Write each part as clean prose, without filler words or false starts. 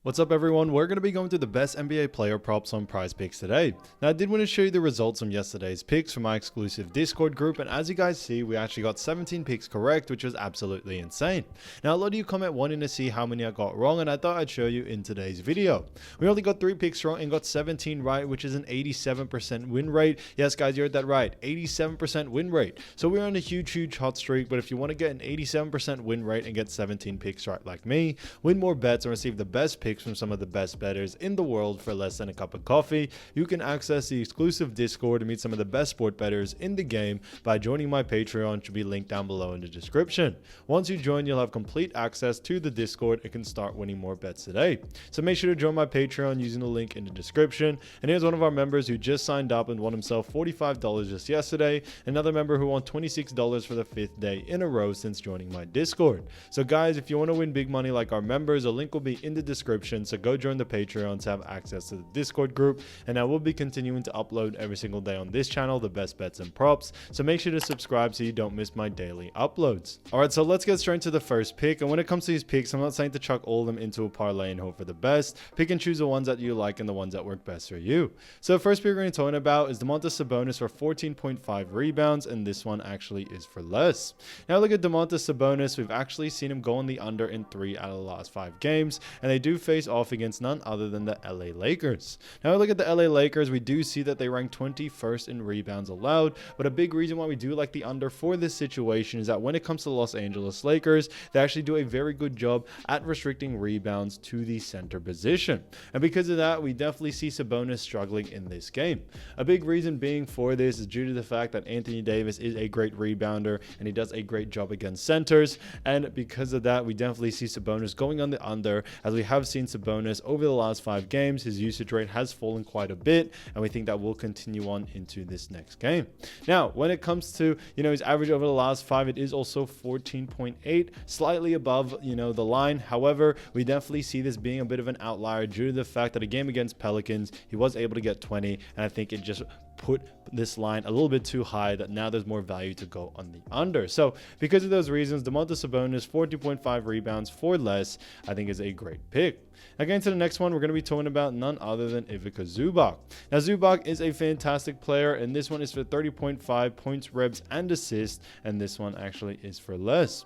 What's up everyone, we're going to be going through the best NBA player props on Prizepicks today. Now I did want to show you the results from yesterday's picks from my exclusive Discord group, and as you guys see, we actually got 17 picks correct, which was absolutely insane. Now a lot of you comment wanting to see how many I got wrong, and I thought I'd show you in today's video. We only got 3 picks wrong and got 17 right, which is an 87% win rate. Yes guys, you heard that right, 87% win rate. So we're on a huge hot streak, but if you want to get an 87% win rate and get 17 picks right like me, win more bets and receive the best picks from some of the best bettors in the world for less than a cup of coffee, you can access the exclusive Discord and meet some of the best sport bettors in the game by joining my Patreon, which will be linked down below in the description. Once you join, you'll have complete access to the Discord and can start winning more bets today. So make sure to join my Patreon using the link in the description. And here's one of our members who just signed up and won himself $45 just yesterday. Another member who won $26 for the 5th day in a row since joining my Discord. So guys, if you want to win big money like our members, a link will be in the description. So go join the Patreon to have access to the Discord group, and I will be continuing to upload every single day on this channel the best bets and props, so make sure to subscribe so you don't miss my daily uploads. Alright, so let's get straight into the first pick. And when it comes to these picks, I'm not saying to chuck all of them into a parlay and hope for the best. Pick and choose the ones that you like and the ones that work best for you. So the first pick we're going to talk about is Domantas Sabonis for 14.5 rebounds, and this one actually is for less. Now look at Domantas Sabonis. We've actually seen him go on the under in 3 out of the last 5 games, and they do face off against none other than the LA Lakers. Now look at the LA Lakers. We do see that they rank 21st in rebounds allowed, but a big reason why we do like the under for this situation is that when it comes to the Los Angeles Lakers, they actually do a very good job at restricting rebounds to the center position, and because of that, we definitely see Sabonis struggling in this game. A big reason being for this is due to the fact that Anthony Davis is a great rebounder and he does a great job against centers, and because of that, we definitely see Sabonis going on the under. As we have seen Sabonis over the last 5 games, his usage rate has fallen quite a bit, and we think that will continue on into this next game. Now when it comes to his average over the last 5, it is also 14.8, slightly above the line. However, we definitely see this being a bit of an outlier due to the fact that a game against Pelicans he was able to get 20, and I think it just put this line a little bit too high that now there's more value to go on the under. So because of those reasons, Domantas Sabonis 14.5 rebounds for less I think is a great pick. Again, to the next one, we're going to be talking about none other than Ivica Zubac. Now Zubac is a fantastic player, and this one is for 30.5 points, rebounds and assists, and this one actually is for less.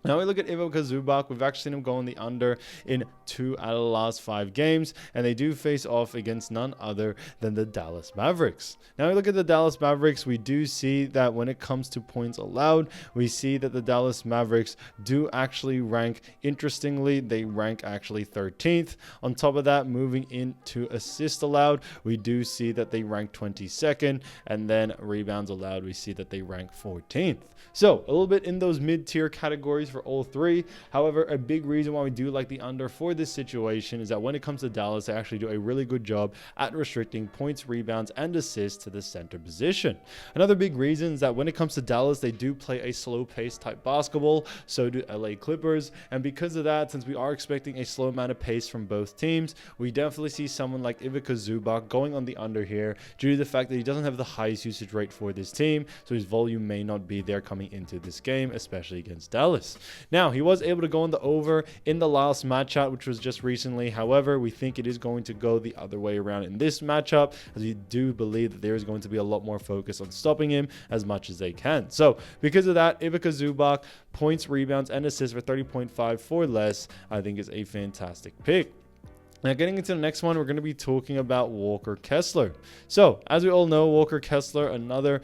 Now we look at Ivica Zubac. We've actually seen him go on the under in 2 out of the last 5 games, and they do face off against none other than the Dallas Mavericks. Now we look at the Dallas Mavericks. We do see that when it comes to points allowed, we see that the Dallas Mavericks do actually rank, interestingly, they rank actually 13th. On top of that, moving into assists allowed, we do see that they rank 22nd, and then rebounds allowed, we see that they rank 14th. So a little bit in those mid-tier categories for all 3. However, a big reason why we do like the under for this situation is that when it comes to Dallas, they actually do a really good job at restricting points, rebounds and assists to the center position. Another big reason is that when it comes to Dallas, they do play a slow pace type basketball, so do LA Clippers, and because of that, since we are expecting a slow amount of pace from both teams, we definitely see someone like Ivica Zubac going on the under here due to the fact that he doesn't have the highest usage rate for this team, so his volume may not be there coming into this game, especially against Dallas. Now he was able to go on the over in the last matchup, which was just recently. However, we think it is going to go the other way around in this matchup, as we do believe that there is going to be a lot more focus on stopping him as much as they can. So because of that, Ivica Zubac, points, rebounds and assists for 30.5 for less I think is a fantastic pick. Now getting into the next one, we're going to be talking about Walker Kessler. So as we all know, Walker Kessler, another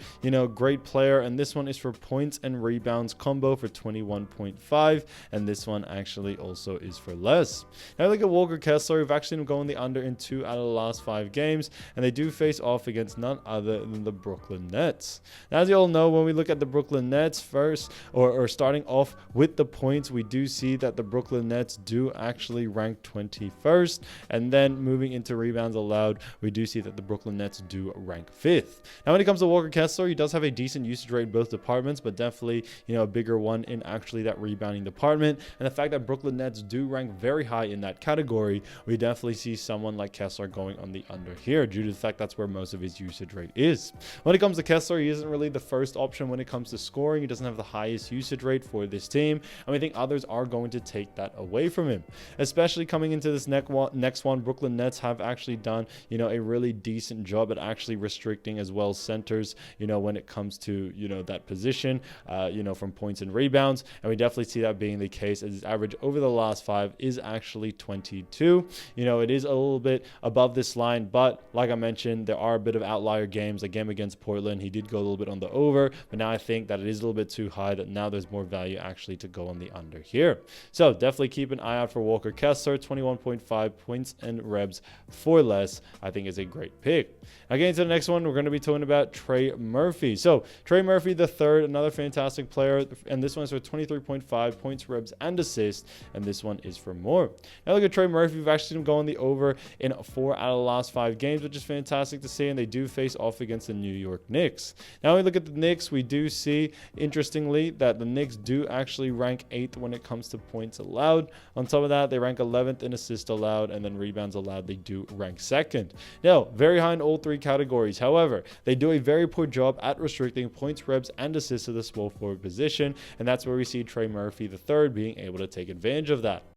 great player, and this one is for points and rebounds combo for 21.5, and this one actually also is for less. Now look at Walker Kessler. We've actually been going the under in 2 out of the last 5 games, and they do face off against none other than the Brooklyn Nets. Now, as you all know, when we look at the Brooklyn Nets first, or starting off with the points, we do see that the Brooklyn Nets do actually rank 21st. And then moving into rebounds allowed, we do see that the Brooklyn Nets do rank 5th. Now when it comes to Walker Kessler, he does have a decent usage rate in both departments, but definitely a bigger one in actually that rebounding department. And the fact that Brooklyn Nets do rank very high in that category, we definitely see someone like Kessler going on the under here due to the fact that's where most of his usage rate is. When it comes to Kessler, he isn't really the first option when it comes to scoring. He doesn't have the highest usage rate for this team, and we think others are going to take that away from him, especially coming into this next one, Brooklyn Nets have actually done, a really decent job at actually restricting as well centers, when it comes to, that position, from points and rebounds. And we definitely see that being the case, as his average over the last 5 is actually 22. It is a little bit above this line, but like I mentioned, there are a bit of outlier games. The game against Portland, he did go a little bit on the over, but now I think that it is a little bit too high, that now there's more value actually to go on the under here. So definitely keep an eye out for Walker Kessler. 21.5 points and rebs for less, I think, is a great pick. Now getting to the next one, we're going to be talking about Trey Murphy. So Trey Murphy the third, another fantastic player, and this one's for 23.5 points, rebs, and assists, and this one is for more. Now look at Trey Murphy. We've actually seen him go on the over in 4 out of the last 5 games, which is fantastic to see, and they do face off against the New York Knicks. Now when we look at the Knicks, we do see, interestingly, that the Knicks do actually rank 8th when it comes to points allowed. On top of that, they rank 11th in assists allowed, and then rebounds allowed, they do rank 2nd. Now, very high in all 3 categories. However, they do a very poor job at restricting points, rebs, and assists to the small forward position, and that's where we see Trey Murphy the third being able to take advantage of that.